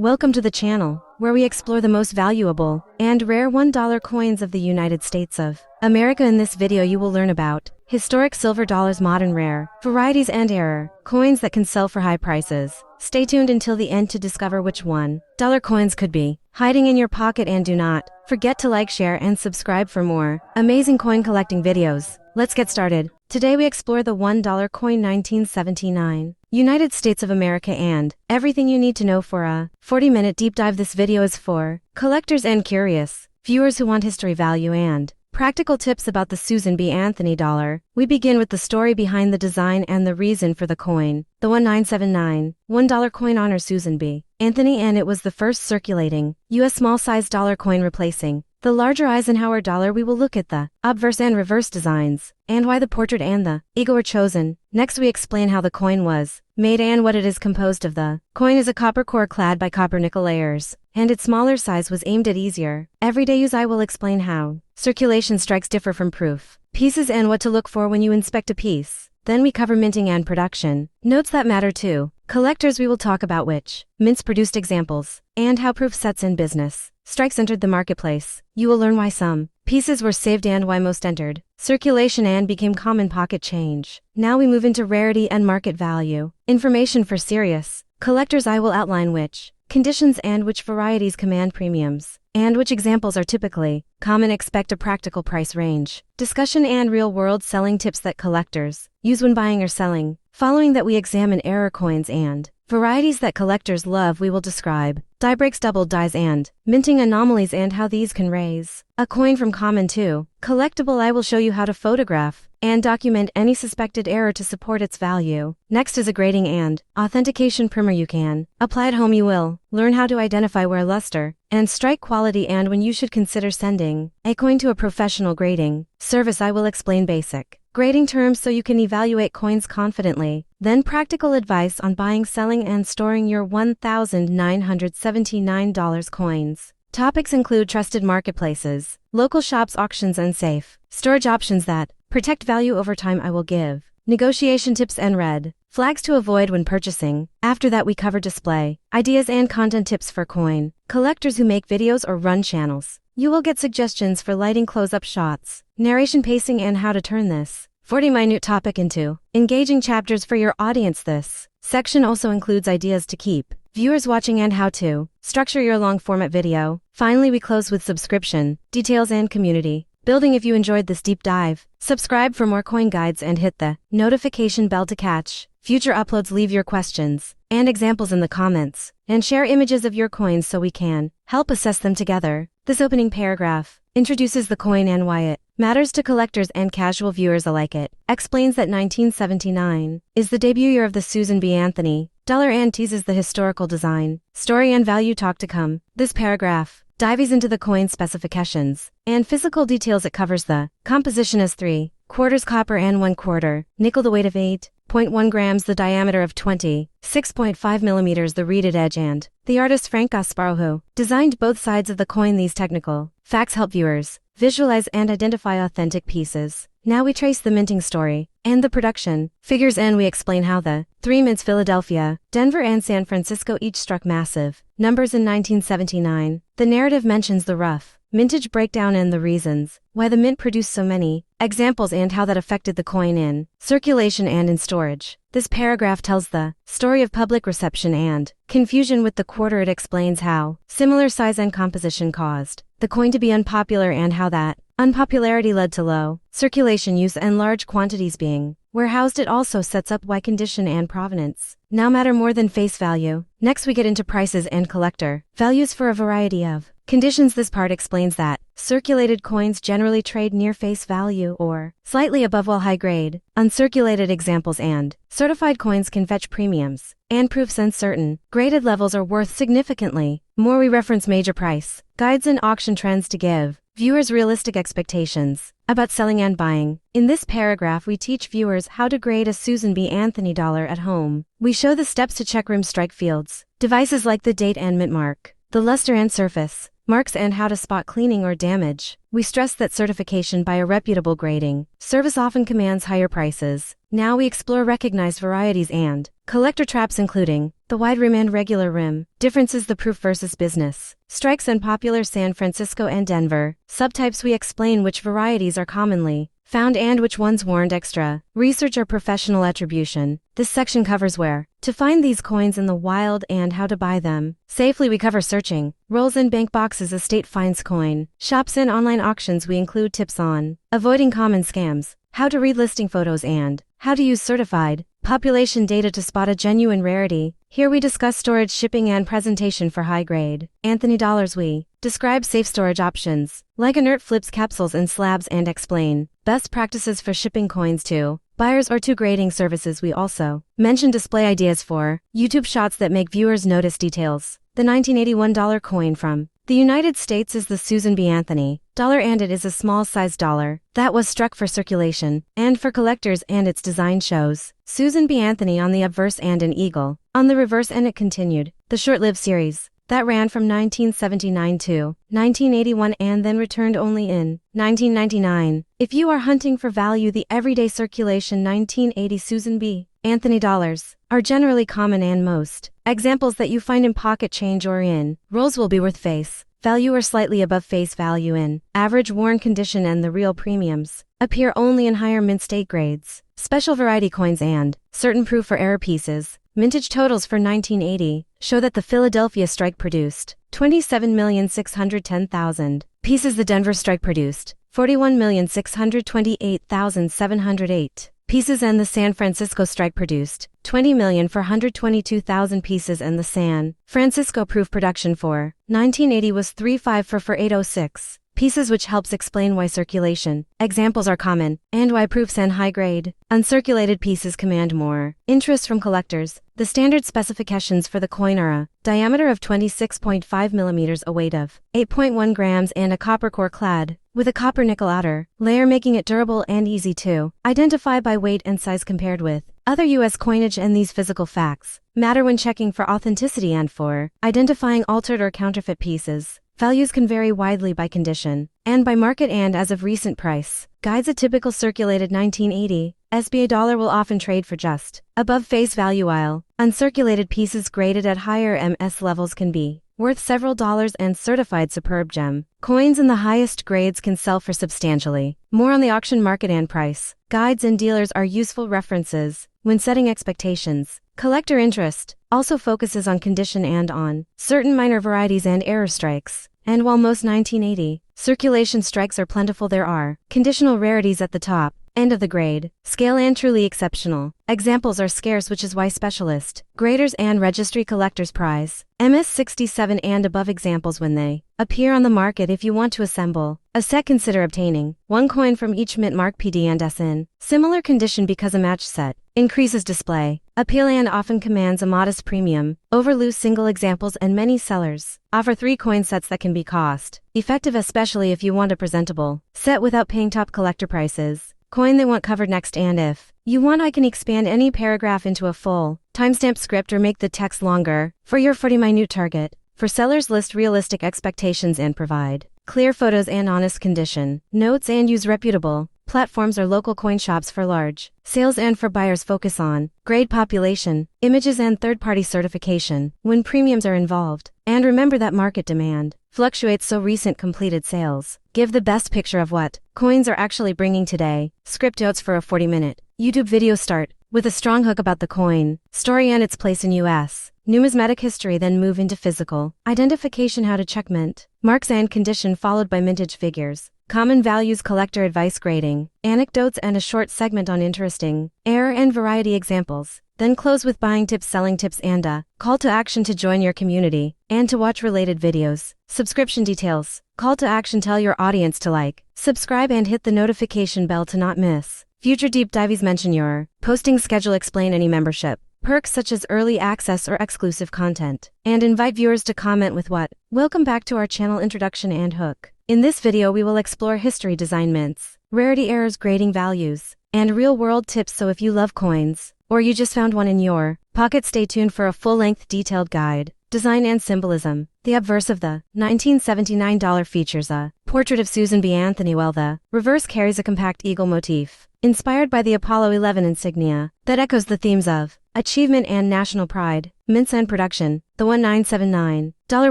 Welcome to the channel, where we explore the most valuable and rare $1 coins of the United States of America. In this video you will learn about historic silver dollars, modern rare varieties, and error coins that can sell for high prices. Stay tuned until the end to discover which $1 coins could be hiding in your pocket, and do not forget to like, share, and subscribe for more amazing coin collecting videos. Let's get started. Today we explore the $1 coin 1979, United States of America, and everything you need to know for a 40-minute deep dive. This video is for collectors and curious viewers who want history, value, and practical tips about the Susan B. Anthony dollar. We begin with the story behind the design and the reason for the coin. The 1979 $1 coin honors Susan B. Anthony, and it was the first circulating U.S. small-sized dollar coin replacing the larger Eisenhower dollar. We will look at the obverse and reverse designs, and why the portrait and the eagle were chosen. Next we explain how the coin was made and what it is composed of. The coin is a copper core clad by copper nickel layers, and its smaller size was aimed at easier everyday use. I will explain how circulation strikes differ from proof pieces and what to look for when you inspect a piece. Then we cover minting and production notes that matter to collectors. We will talk about which mints produced examples, and how proof sets in business strikes entered the marketplace. You will learn why some pieces were saved and why most entered circulation and became common pocket change. Now we move into rarity and market value information for serious collectors. I will outline which conditions and which varieties command premiums, and which examples are typically common. Expect a practical price range discussion and real-world selling tips that collectors use when buying or selling. Following that, we examine error coins and varieties that collectors love. We will describe die breaks, doubled dies, and minting anomalies, and how these can raise a coin from common to collectible. I will show you how to photograph and document any suspected error to support its value. Next is a grading and authentication primer. You can apply at home. You will learn how to identify where luster and strike quality, and when you should consider sending a coin to a professional grading service. I will explain basic grading terms so you can evaluate coins confidently. Then practical advice on buying, selling, and storing your $1,979 coins. Topics include trusted marketplaces, local shops, auctions, and safe storage options that protect value over time. I will give negotiation tips and red flags to avoid when purchasing. After that, we cover display ideas and content tips for coin collectors who make videos or run channels. You will get suggestions for lighting, close-up shots, narration, pacing, and how to turn this 40-minute topic into engaging chapters for your audience. This section also includes ideas to keep viewers watching and how to structure your long-format video. Finally, we close with subscription details and community building. If you enjoyed this deep dive, subscribe for more coin guides and hit the notification bell to catch future uploads. Leave your questions and examples in the comments, and share images of your coins so we can help assess them together. This opening paragraph introduces the coin and why it matters to collectors and casual viewers alike. It explains that 1979 is the debut year of the Susan B. Anthony dollar and teases the historical design, story, and value talk to come. This paragraph dives into the coin specifications and physical details. It covers the composition as 3/4 copper and 1/4 nickel, the weight of 8.1 grams, the diameter of 26.5 millimeters, the reeded edge, and the artist Frank Gasparro, who designed both sides of the coin. These technical facts help viewers visualize and identify authentic pieces. Now we trace the minting story and the production figures, and we explain how the 3 mints, Philadelphia, Denver, and San Francisco, each struck massive numbers in 1979. The narrative mentions the rough mintage breakdown and the reasons why the mint produced so many examples, and how that affected the coin in circulation and in storage. This paragraph tells the story of public reception and confusion with the quarter. It explains how similar size and composition caused the coin to be unpopular, and how that unpopularity led to low circulation use and large quantities being warehoused. It also sets up why condition and provenance now matter more than face value. Next we get into prices and collector values for a variety of conditions. This part explains that circulated coins generally trade near face value or slightly above, while high-grade, uncirculated examples and certified coins can fetch premiums and proofs, and certain graded levels are worth significantly more. We reference major price guides and auction trends to give viewers realistic expectations about selling and buying. In this paragraph, we teach viewers how to grade a Susan B. Anthony dollar at home. We show the steps to check rim strike fields, devices like the date and mint mark, the luster and surface marks, and how to spot cleaning or damage. We stress that certification by a reputable grading service often commands higher prices. Now we explore recognized varieties and collector traps, including the wide rim and regular rim. Differences: the proof versus business. Strikes and popular San Francisco and Denver. Subtypes: we explain which varieties are commonly found and which ones warrant extra research or professional attribution. This section covers where to find these coins in the wild and how to buy them safely. We cover searching, rolls and bank boxes, estate finds, coin shops and online auctions. We include tips on avoiding common scams, how to read listing photos, and how to use certified population data to spot a genuine rarity. Here we discuss storage, shipping, and presentation for high-grade Anthony dollars. We describe safe storage options, like inert flips, capsules, and slabs, and explain best practices for shipping coins to buyers or to grading services. We also mention display ideas for YouTube shots that make viewers notice details. The 1981 dollar coin from the United States is the Susan B. Anthony dollar, and it is a small-sized dollar that was struck for circulation and for collectors, and its design shows Susan B. Anthony on the obverse and an eagle on the reverse, and it continued the short-lived series that ran from 1979 to 1981 and then returned only in 1999. If you are hunting for value, the everyday circulation 1980 Susan B. Anthony dollars are generally common, and most examples that you find in pocket change or in rolls will be worth face value or slightly above face value in average worn condition, and the real premiums appear only in higher mint state grades, special variety coins, and certain proof or error pieces. Mintage totals for 1980 show that the Philadelphia strike produced 27,610,000 pieces. The Denver strike produced 41,628,708 pieces, and the San Francisco strike produced 20,422,000 pieces, and the San Francisco proof production for 1980 was 35,408,6 pieces, which helps explain why circulation examples are common and why proofs and high-grade uncirculated pieces command more interest from collectors. The standard specifications for the coin are a diameter of 26.5 millimeters, a weight of 8.1 grams, and a copper core clad with a copper nickel outer layer, making it durable and easy to identify by weight and size compared with other U.S. coinage. And these physical facts matter when checking for authenticity and for identifying altered or counterfeit pieces. Values can vary widely by condition and by market, and as of recent price guides, a typical circulated 1980 SBA dollar will often trade for just above face value, while uncirculated pieces graded at higher MS levels can be worth several dollars, and certified superb gem coins in the highest grades can sell for substantially more on the auction market, and price guides and dealers are useful references when setting expectations. Collector interest also focuses on condition and on certain minor varieties and error strikes. And while most 1980 circulation strikes are plentiful, there are conditional rarities at the top end of the grade scale, and truly exceptional examples are scarce, which is why specialist graders and registry collectors prize MS-67 and above examples when they appear on the market. If you want to assemble a set, consider obtaining one coin from each mint mark PD and S in similar condition, because a matched set increases display appeal and often commands a modest premium over loose single examples, and many sellers offer 3 coin sets that can be cost effective, especially if you want a presentable set without paying top collector prices. Coin they want covered next, and if you want, I can expand any paragraph into a full timestamp script or make the text longer for your 40-minute target. For sellers, list realistic expectations and provide clear photos and honest condition notes, and use reputable platforms or local coin shops for large sales, and for buyers, focus on grade, population, images, and third-party certification when premiums are involved. And remember that market demand fluctuates, so recent completed sales give the best picture of what coins are actually bringing today. Script notes for a 40-minute YouTube video start with a strong hook about the coin story and its place in U.S. numismatic history, then move into physical identification, how to check mint marks and condition, followed by mintage figures, common values, collector advice, grading, anecdotes, and a short segment on interesting error and variety examples. Then close with buying tips, selling tips, and a call to action to join your community and to watch related videos. Subscription details. Call to action: tell your audience to like, subscribe, and hit the notification bell to not miss future deep dives. Mention your posting schedule. Explain any membership perks such as early access or exclusive content, and invite viewers to comment with what. Welcome back to our channel. Introduction and hook. In this video we will explore history, design, mints, rarity, errors, grading, values, and real-world tips. So if you love coins, or you just found one in your pocket, stay tuned for a full-length detailed guide. Design and symbolism. The obverse of the 1979 dollar features a portrait of Susan B. Anthony, while the reverse carries a compact eagle motif, inspired by the Apollo 11 insignia, that echoes the themes of achievement and national pride. Mints and production. The 1979 dollar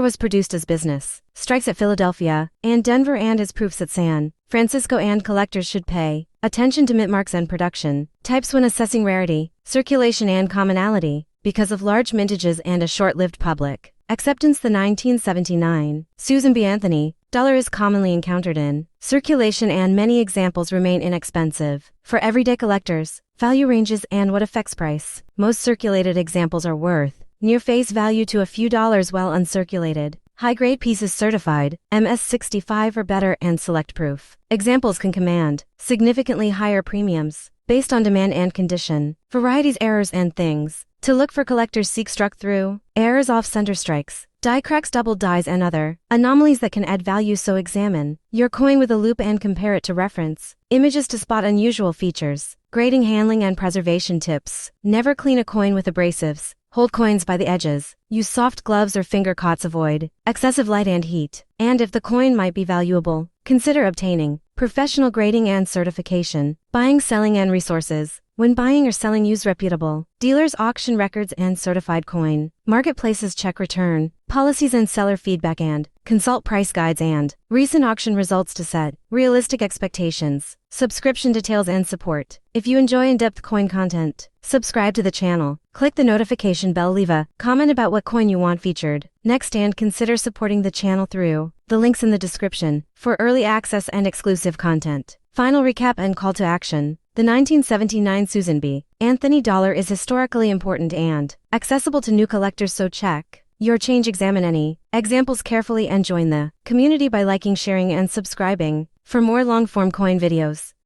was produced as business strikes at Philadelphia and Denver and as proofs at San Francisco, and collectors should pay attention to mint marks and production types when assessing rarity, circulation and commonality, because of large mintages and a short-lived public acceptance. The 1979 Susan B. Anthony dollar is commonly encountered in circulation, and many examples remain inexpensive for everyday collectors. Value ranges and what affects price. Most circulated examples are worth near face value to a few dollars, while uncirculated, high-grade pieces certified MS-65 or better and select proof examples can command significantly higher premiums based on demand and condition. Varieties, errors and things to look for. Collectors seek struck through errors, off-center strikes, die cracks, double dies, and other anomalies that can add value. So examine your coin with a loupe and compare it to reference images to spot unusual features. Grading, handling and preservation tips. Never clean a coin with abrasives. Hold coins by the edges. Use soft gloves or finger cots. Avoid excessive light and heat. And if the coin might be valuable, consider obtaining professional grading and certification. Buying, selling and resources. When buying or selling, use reputable dealers, auction records and certified coin marketplaces. Check return policies and seller feedback, and consult price guides and recent auction results to set realistic expectations. Subscription details and support. If you enjoy in-depth coin content, subscribe to the channel, click the notification bell, leave a comment about what coin you want featured next, and consider supporting the channel through the links in the description for early access and exclusive content. Final recap and call to action. The 1979 Susan B. Anthony dollar is historically important and accessible to new collectors, so check your change, examine any examples carefully, and join the community by liking, sharing and subscribing for more long-form coin videos.